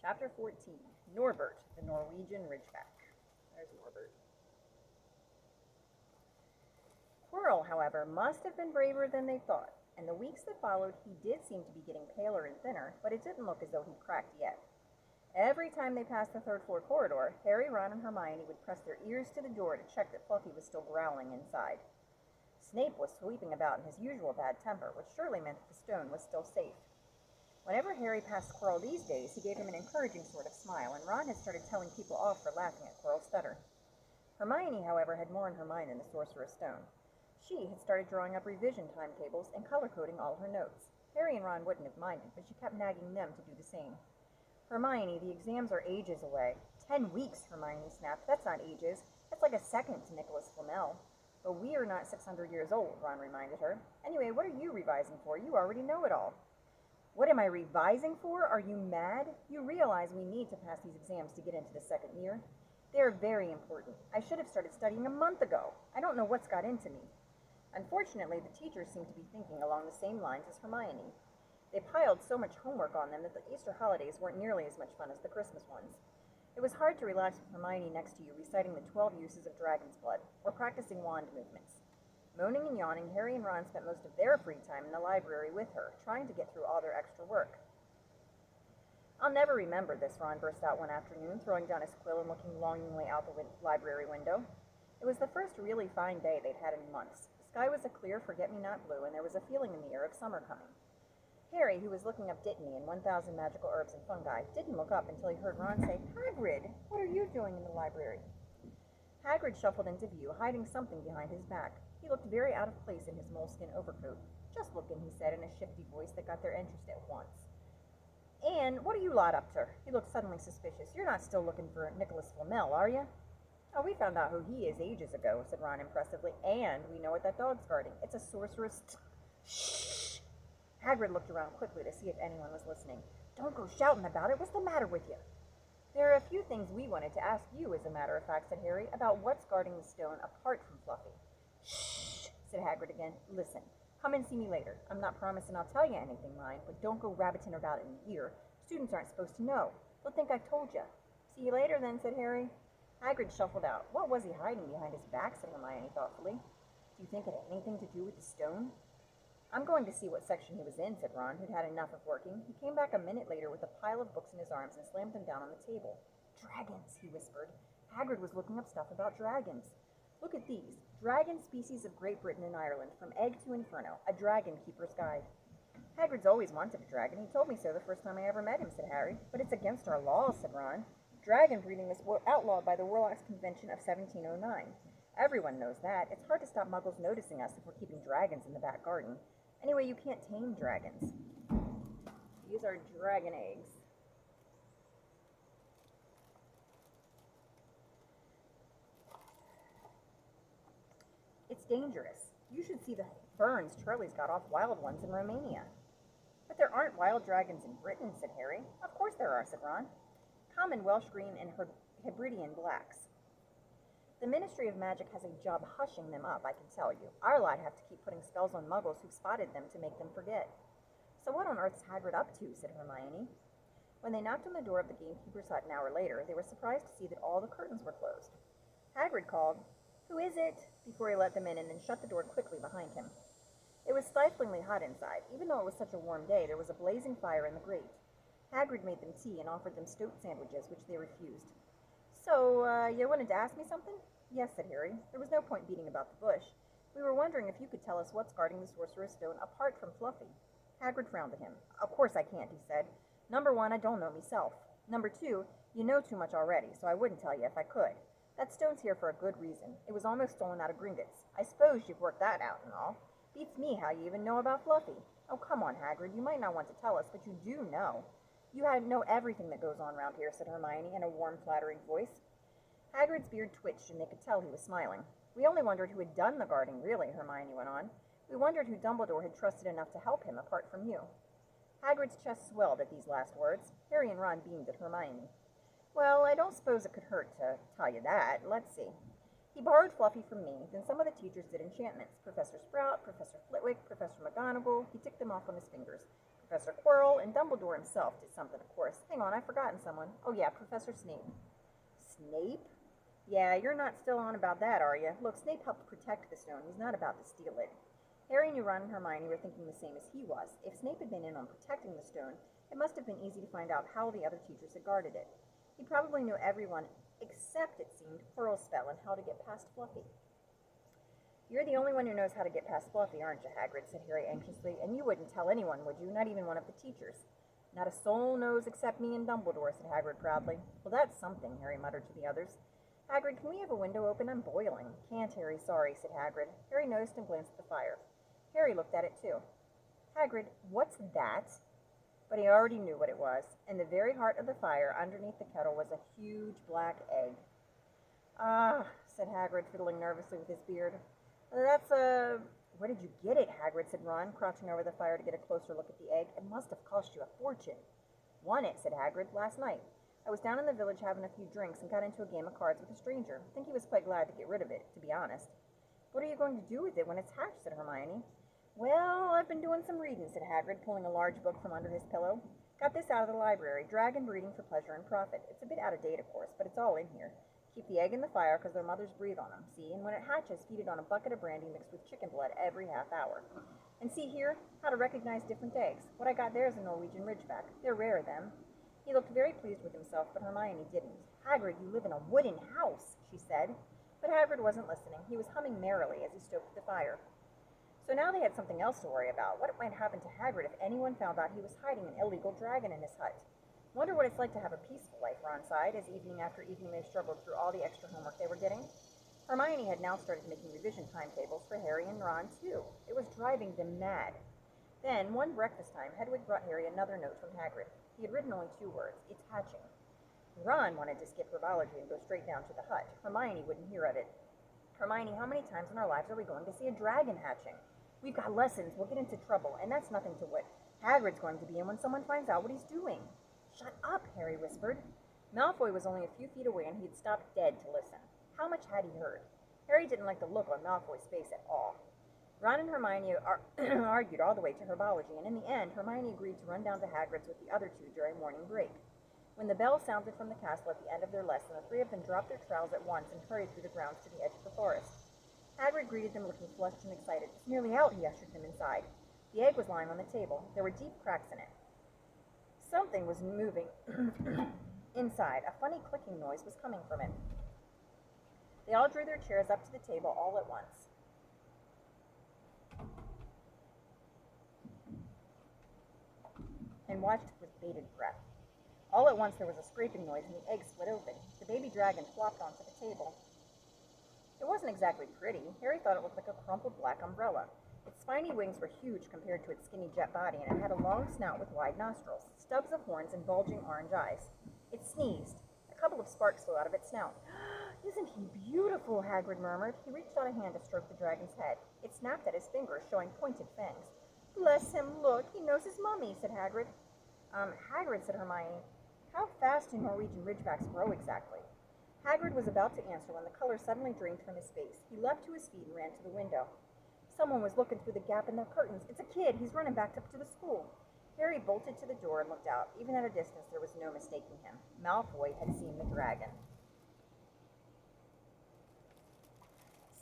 Chapter 14, Norbert, the Norwegian Ridgeback. There's Norbert. Quirrell, however, must have been braver than they thought. In the weeks that followed, he did seem to be getting paler and thinner, but it didn't look as though he'd cracked yet. Every time they passed the third-floor corridor, Harry, Ron, and Hermione would press their ears to the door to check that Fluffy was still growling inside. Snape was sweeping about in his usual bad temper, which surely meant that the stone was still safe. Whenever Harry passed Quirrell these days, he gave him an encouraging sort of smile, and Ron had started telling people off for laughing at Quirrell's stutter. Hermione, however, had more in her mind than the Sorcerer's Stone. She had started drawing up revision timetables and color-coding all her notes. Harry and Ron wouldn't have minded, but she kept nagging them to do the same. Hermione, the exams are ages away. 10 weeks, Hermione snapped. That's not ages. That's like a second to Nicholas Flamel. But we are not 600 years old, Ron reminded her. Anyway, what are you revising for? You already know it all. What am I revising for? Are you mad? You realize we need to pass these exams to get into the second year. They are very important. I should have started studying a month ago. I don't know what's got into me. Unfortunately, the teachers seemed to be thinking along the same lines as Hermione. They piled so much homework on them that the Easter holidays weren't nearly as much fun as the Christmas ones. It was hard to relax with Hermione next to you reciting the 12 uses of dragon's blood, or practicing wand movements. Moaning and yawning, Harry and Ron spent most of their free time in the library with her, trying to get through all their extra work. I'll never remember this, Ron burst out one afternoon, throwing down his quill and looking longingly out the library window. It was the first really fine day they'd had in months. The sky was a clear forget-me-not blue, and there was a feeling in the air of summer coming. Harry, who was looking up Dittany and 1,000 magical herbs and fungi, didn't look up until he heard Ron say, "Hagrid, what are you doing in the library?" Hagrid shuffled into view, hiding something behind his back. He looked very out of place in his moleskin overcoat. "Just looking," he said in a shifty voice that got their interest at once. "And what are you lot up to?" He looked suddenly suspicious. "You're not still looking for Nicholas Flamel, are you?" "Oh, we found out who he is ages ago," said Ron impressively. "And we know what that dog's guarding. It's a sorceress." Shh! Hagrid looked around quickly to see if anyone was listening. "Don't go shouting about it. What's the matter with you?" "There are a few things we wanted to ask you, as a matter of fact," said Harry, "about what's guarding the stone apart from Fluffy." "Shh!" said Hagrid again. "Listen, come and see me later. I'm not promising I'll tell you anything, mind, but don't go rabbiting about it in the ear. Students aren't supposed to know. They'll think I've told you." "See you later, then," said Harry. Hagrid shuffled out. What was he hiding behind his back, said Hermione thoughtfully. "Do you think it had anything to do with the stone?" "I'm going to see what section he was in," said Ron, who'd had enough of working. He came back a minute later with a pile of books in his arms and slammed them down on the table. "Dragons," he whispered. Hagrid was looking up stuff about dragons. "Look at these. Dragon species of Great Britain and Ireland, from egg to inferno. A dragon keeper's guide." "Hagrid's always wanted a dragon. He told me so the first time I ever met him," said Harry. "But it's against our laws," said Ron. "Dragon breeding was outlawed by the Warlocks Convention of 1709. Everyone knows that. It's hard to stop muggles noticing us if we're keeping dragons in the back garden. Anyway, you can't tame dragons." These are dragon eggs. "It's dangerous. You should see the burns Charlie's got off wild ones in Romania." "But there aren't wild dragons in Britain," said Harry. "Of course there are," said Ron. "Common Welsh green and Hebridean blacks. The Ministry of Magic has a job hushing them up, I can tell you. Our lot have to keep putting spells on muggles who've spotted them to make them forget." "So what on earth's Hagrid up to?" said Hermione. When they knocked on the door of the gamekeeper's hut an hour later, they were surprised to see that all the curtains were closed. Hagrid called, "Who is it?" before he let them in, and then shut the door quickly behind him. It was stiflingly hot inside. Even though it was such a warm day, there was a blazing fire in the grate. Hagrid made them tea and offered them stoat sandwiches, which they refused. "So, you wanted to ask me something?" "Yes," said Harry. There was no point beating about the bush. "We were wondering if you could tell us what's guarding the Sorcerer's Stone apart from Fluffy." Hagrid frowned at him. "Of course I can't," he said. "Number one, I don't know myself. Number two, you know too much already, so I wouldn't tell you if I could. That stone's here for a good reason. It was almost stolen out of Gringotts. I suppose you've worked that out and all. Beats me how you even know about Fluffy. Oh, come on, Hagrid. You might not want to tell us, but you do know." "You know everything that goes on round here," said Hermione in a warm, flattering voice. Hagrid's beard twitched, and they could tell he was smiling. "We only wondered who had done the guarding, really," Hermione went on. "We wondered who Dumbledore had trusted enough to help him, apart from you." Hagrid's chest swelled at these last words. Harry and Ron beamed at Hermione. "Well, I don't suppose it could hurt to tell you that. Let's see. He borrowed Fluffy from me, then some of the teachers did enchantments. Professor Sprout, Professor Flitwick, Professor McGonagall, he ticked them off on his fingers. Professor Quirrell and Dumbledore himself did something, of course. Hang on, I've forgotten someone. Oh yeah, Professor Snape. Snape? Yeah, you're not still on about that, are you? Look, Snape helped protect the stone. He's not about to steal it. Harry knew Ron and Hermione were thinking the same as he was. If Snape had been in on protecting the stone, it must have been easy to find out how the other teachers had guarded it. He probably knew everyone, except, it seemed, Quirrell's spell and how to get past Fluffy. You're the only one who knows how to get past Fluffy, aren't you, Hagrid, said Harry anxiously, and you wouldn't tell anyone, would you? Not even one of the teachers. Not a soul knows except me and Dumbledore, said Hagrid proudly. Well, that's something, Harry muttered to the others. Hagrid, can we have a window open? I'm boiling. Can't, Harry, sorry, said Hagrid. Harry noticed and glanced at the fire. Harry looked at it, too. Hagrid, what's that? But he already knew what it was. In the very heart of the fire, underneath the kettle, was a huge black egg. Ah, said Hagrid, fiddling nervously with his beard. That's a... Where did you get it, Hagrid, said Ron, crouching over the fire to get a closer look at the egg. It must have cost you a fortune. Won it, said Hagrid, last night. I was down in the village having a few drinks and got into a game of cards with a stranger. I think he was quite glad to get rid of it, to be honest. What are you going to do with it when it's hatched, said Hermione. Well, I've been doing some reading, said Hagrid, pulling a large book from under his pillow. Got this out of the library, Dragon Breeding for Pleasure and Profit. It's a bit out of date, of course, but it's all in here. Keep the egg in the fire because their mothers breathe on them, see? And when it hatches, feed it on a bucket of brandy mixed with chicken blood every half hour. And see here, how to recognize different eggs. What I got there is a Norwegian Ridgeback. They're rare, them. He looked very pleased with himself, but Hermione didn't. Hagrid, you live in a wooden house, she said. But Hagrid wasn't listening. He was humming merrily as he stoked the fire. So now they had something else to worry about. What might happen to Hagrid if anyone found out he was hiding an illegal dragon in his hut? Wonder what it's like to have a peaceful life, Ron sighed, as evening after evening they struggled through all the extra homework they were getting. Hermione had now started making revision timetables for Harry and Ron, too. It was driving them mad. Then, one breakfast time, Hedwig brought Harry another note from Hagrid. He had written only 2 words, it's hatching. Ron wanted to skip herbology and go straight down to the hut. Hermione wouldn't hear of it. Hermione, how many times in our lives are we going to see a dragon hatching? We've got lessons, we'll get into trouble, and that's nothing to what Hagrid's going to be in when someone finds out what he's doing. Shut up, Harry whispered. Malfoy was only a few feet away and he'd stopped dead to listen. How much had he heard? Harry didn't like the look on Malfoy's face at all. Ron and Hermione argued all the way to herbology, and in the end, Hermione agreed to run down to Hagrid's with the other 2 during morning break. When the bell sounded from the castle at the end of their lesson, the 3 of them dropped their trowels at once and hurried through the grounds to the edge of the forest. Hagrid greeted them looking flushed and excited. It's nearly out, he ushered them inside. The egg was lying on the table. There were deep cracks in it. Something was moving inside. A funny clicking noise was coming from it. They all drew their chairs up to the table all at once. And watched with bated breath. All at once there was a scraping noise and the egg split open. The baby dragon flopped onto the table. It wasn't exactly pretty. Harry thought it looked like a crumpled black umbrella. Its spiny wings were huge compared to its skinny jet body, and it had a long snout with wide nostrils, stubs of horns, and bulging orange eyes. It sneezed. A couple of sparks flew out of its snout. Isn't he beautiful? Hagrid murmured. He reached out a hand to stroke the dragon's head. It snapped at his fingers, showing pointed fangs. Bless him, look, he knows his mummy, said Hagrid. Hagrid, said Hermione, how fast do Norwegian Ridgebacks grow exactly? Hagrid was about to answer when the color suddenly drained from his face. He leapt to his feet and ran to the window. Someone was looking through the gap in the curtains. It's a kid. He's running back up to the school. Harry bolted to the door and looked out. Even at a distance, there was no mistaking him. Malfoy had seen the dragon.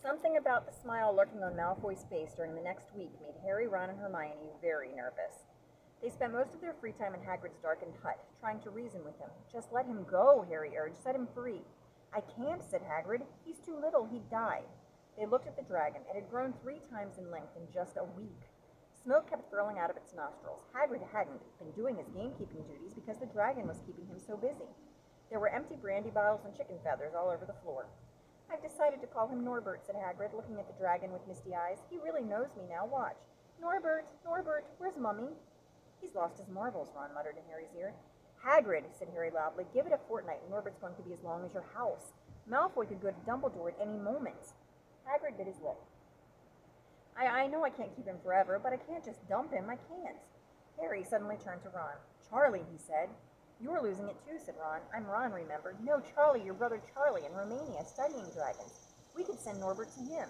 Something about the smile lurking on Malfoy's face during the next week made Harry, Ron, and Hermione very nervous. They spent most of their free time in Hagrid's darkened hut, trying to reason with him. Just let him go, Harry urged. Set him free. I can't, said Hagrid. He's too little. He'd die. They looked at the dragon. It had grown 3 times in length in just a week. Smoke kept curling out of its nostrils. Hagrid hadn't been doing his gamekeeping duties because the dragon was keeping him so busy. There were empty brandy bottles and chicken feathers all over the floor. I've decided to call him Norbert, said Hagrid, looking at the dragon with misty eyes. He really knows me now. Watch. Norbert, Norbert, where's Mummy? He's lost his marbles, Ron muttered in Harry's ear. Hagrid, said Harry loudly, give it a fortnight and Norbert's going to be as long as your house. Malfoy could go to Dumbledore at any moment. Hagrid bit his lip. I know I can't keep him forever, but I can't just dump him. I can't. Harry suddenly turned to Ron. Charlie, he said. You're losing it too, said Ron. I'm Ron, remember. No, Charlie, your brother Charlie, in Romania, studying dragons. We could send Norbert to him.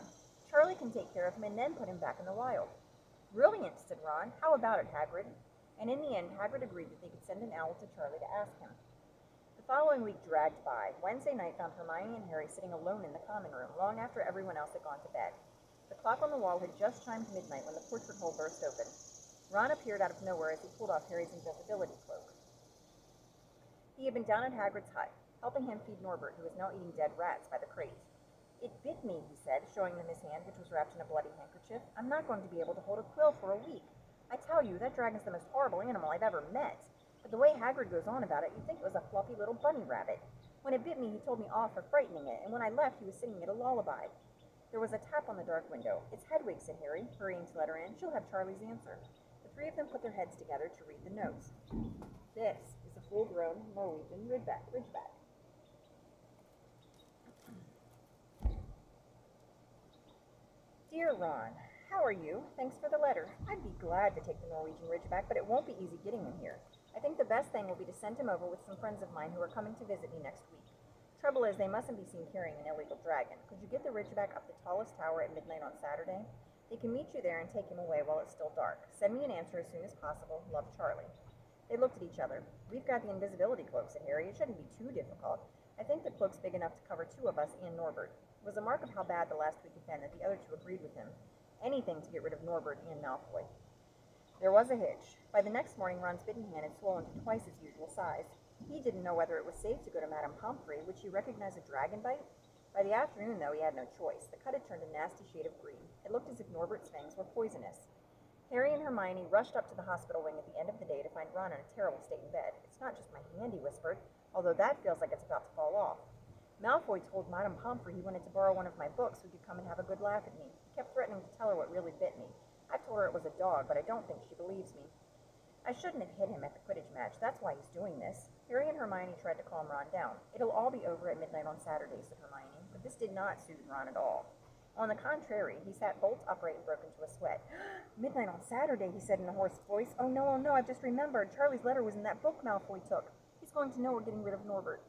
Charlie can take care of him and then put him back in the wild. Brilliant, said Ron. How about it, Hagrid? and in the end Hagrid agreed that they could send an owl to Charlie to ask him. The following week dragged by. Wednesday night found Hermione and Harry sitting alone in the common room, long after everyone else had gone to bed. The clock on the wall had just chimed midnight when the portrait hole burst open. Ron appeared out of nowhere as he pulled off Harry's invisibility cloak. He had been down at Hagrid's hut, helping him feed Norbert, who was now eating dead rats by the crate. "It bit me," he said, showing them his hand, which was wrapped in a bloody handkerchief. "I'm not going to be able to hold a quill for a week. I tell you, that dragon's the most horrible animal I've ever met. But the way Hagrid goes on about it, you'd think it was a fluffy little bunny rabbit. When it bit me, he told me off for frightening it, and when I left, he was singing it a lullaby." There was a tap on the dark window. "It's Hedwig," said Harry, hurrying to let her in. "She'll have Charlie's answer." The three of them put their heads together to read the notes. "This is a full-grown Norwegian ridgeback. Dear Ron, how are you? Thanks for the letter. I'd be glad to take the Norwegian Ridgeback, but it won't be easy getting him here. I think the best thing will be to send him over with some friends of mine who are coming to visit me next week. Trouble is, they mustn't be seen carrying an illegal dragon. Could you get the Ridgeback up the tallest tower at midnight on Saturday? They can meet you there and take him away while it's still dark. Send me an answer as soon as possible. Love, Charlie." They looked at each other. "We've got the invisibility cloak," said Harry. "It shouldn't be too difficult. I think the cloak's big enough to cover two of us and Norbert." It was a mark of how bad the last week had been that the other two agreed with him. Anything to get rid of Norbert and Malfoy. There was a hitch. By the next morning, Ron's bitten hand had swollen to twice its usual size. He didn't know whether it was safe to go to Madame Pomfrey, would she recognize a dragon bite? By the afternoon, though, he had no choice. The cut had turned a nasty shade of green. It looked as if Norbert's fangs were poisonous. Harry and Hermione rushed up to the hospital wing at the end of the day to find Ron in a terrible state in bed. "It's not just my hand," he whispered, "although that feels like it's about to fall off. Malfoy told Madame Pomfrey he wanted to borrow one of my books so he could come and have a good laugh at me. He kept threatening to tell her what really bit me. I've told her it was a dog, but I don't think she believes me. I shouldn't have hit him at the Quidditch match. That's why he's doing this." Harry and Hermione tried to calm Ron down. "It'll all be over at midnight on Saturday," said Hermione, but this did not soothe Ron at all. On the contrary, he sat bolt upright and broke into a sweat. "Midnight on Saturday," he said in a hoarse voice. Oh no, I've just remembered. Charlie's letter was in that book Malfoy took. He's going to know we're getting rid of Norbert."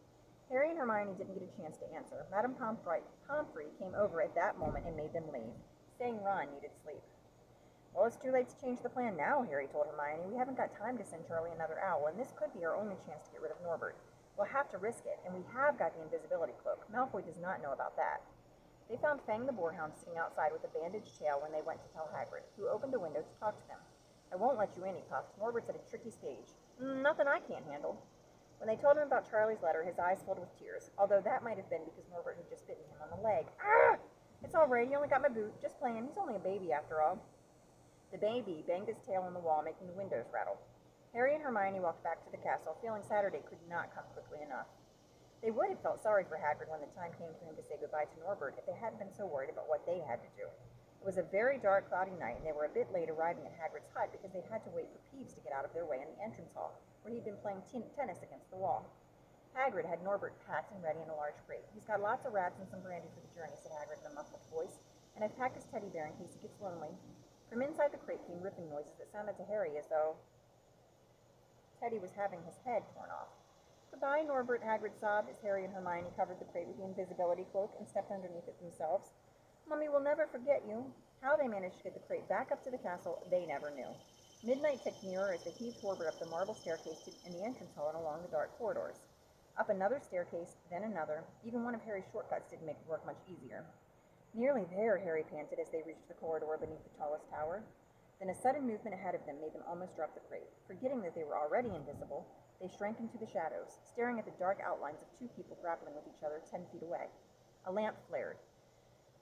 Harry and Hermione didn't get a chance to answer. Madame Pomfrey came over at that moment and made them leave, saying Ron needed sleep. "Well, it's too late to change the plan now," Harry told Hermione. "We haven't got time to send Charlie another owl, and this could be our only chance to get rid of Norbert. We'll have to risk it, and we have got the invisibility cloak. Malfoy does not know about that." They found Fang the boarhound sitting outside with a bandaged tail when they went to tell Hagrid, who opened a window to talk to them. "I won't let you in," he puffed. "Norbert's at a tricky stage. Nothing I can't handle." When they told him about Charlie's letter, his eyes filled with tears, although that might have been because Norbert had just bitten him on the leg. "Ah! It's all right, he only got my boot. Just playing. He's only a baby after all." The baby banged his tail on the wall, making the windows rattle. Harry and Hermione walked back to the castle, feeling Saturday could not come quickly enough. They would have felt sorry for Hagrid when the time came for him to say goodbye to Norbert if they hadn't been so worried about what they had to do. It was a very dark, cloudy night, and they were a bit late arriving at Hagrid's hut because they had to wait for Peeves to get out of their way in the entrance hall, where he'd been playing tennis against the wall. Hagrid had Norbert packed and ready in a large crate. "He's got lots of rats and some brandy for the journey," said Hagrid in a muffled voice, "and I've packed his teddy bear in case he gets lonely." From inside the crate came ripping noises that sounded to Harry as though Teddy was having his head torn off. "Goodbye, Norbert," Hagrid sobbed as Harry and Hermione covered the crate with the invisibility cloak and stepped underneath it themselves. "Mummy will never forget you." How they managed to get the crate back up to the castle, they never knew. Midnight ticked nearer as they heaved Norbert up the marble staircase in the entrance hall and along the dark corridors. Up another staircase, then another. Even one of Harry's shortcuts didn't make the work much easier. "Nearly there," Harry panted as they reached the corridor beneath the tallest tower. Then a sudden movement ahead of them made them almost drop the crate. Forgetting that they were already invisible, they shrank into the shadows, staring at the dark outlines of two people grappling with each other 10 feet away. A lamp flared.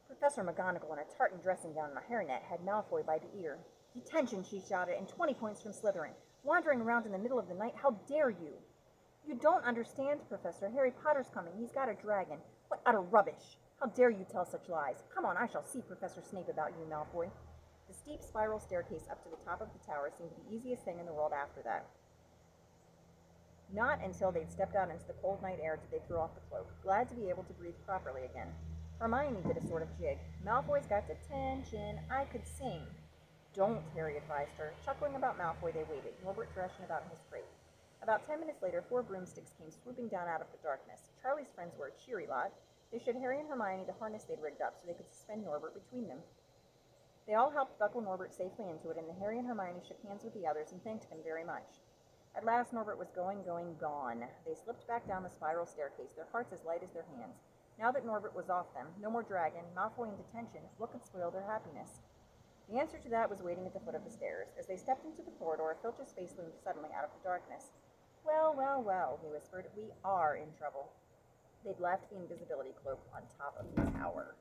Professor McGonagall, in a tartan dressing gown and a hairnet, had Malfoy by the ear. "Detention," she shouted, "and 20 points from Slytherin. Wandering around in the middle of the night, how dare you?" "You don't understand, Professor. Harry Potter's coming. He's got a dragon." "What utter rubbish! How dare you tell such lies? Come on, I shall see Professor Snape about you, Malfoy." The steep spiral staircase up to the top of the tower seemed the easiest thing in the world after that. Not until they'd stepped out into the cold night air did they throw off the cloak, glad to be able to breathe properly again. Hermione did a sort of jig. "Malfoy's got detention. I could sing." "Don't," Harry advised her. Chuckling about Malfoy, they waited, Norbert thrashing about in his crate. About 10 minutes later, 4 broomsticks came swooping down out of the darkness. Charlie's friends were a cheery lot. They showed Harry and Hermione the harness they'd rigged up so they could suspend Norbert between them. They all helped buckle Norbert safely into it, and Harry and Hermione shook hands with the others and thanked them very much. At last Norbert was gone. They slipped back down the spiral staircase, their hearts as light as their hands. Now that Norbert was off them, no more dragon, Malfoy in detention, what could spoil their happiness? The answer to that was waiting at the foot of the stairs. As they stepped into the corridor, Filch's face loomed suddenly out of the darkness. Well, well, well, he whispered, we are in trouble. They'd left the invisibility cloak on top of the tower.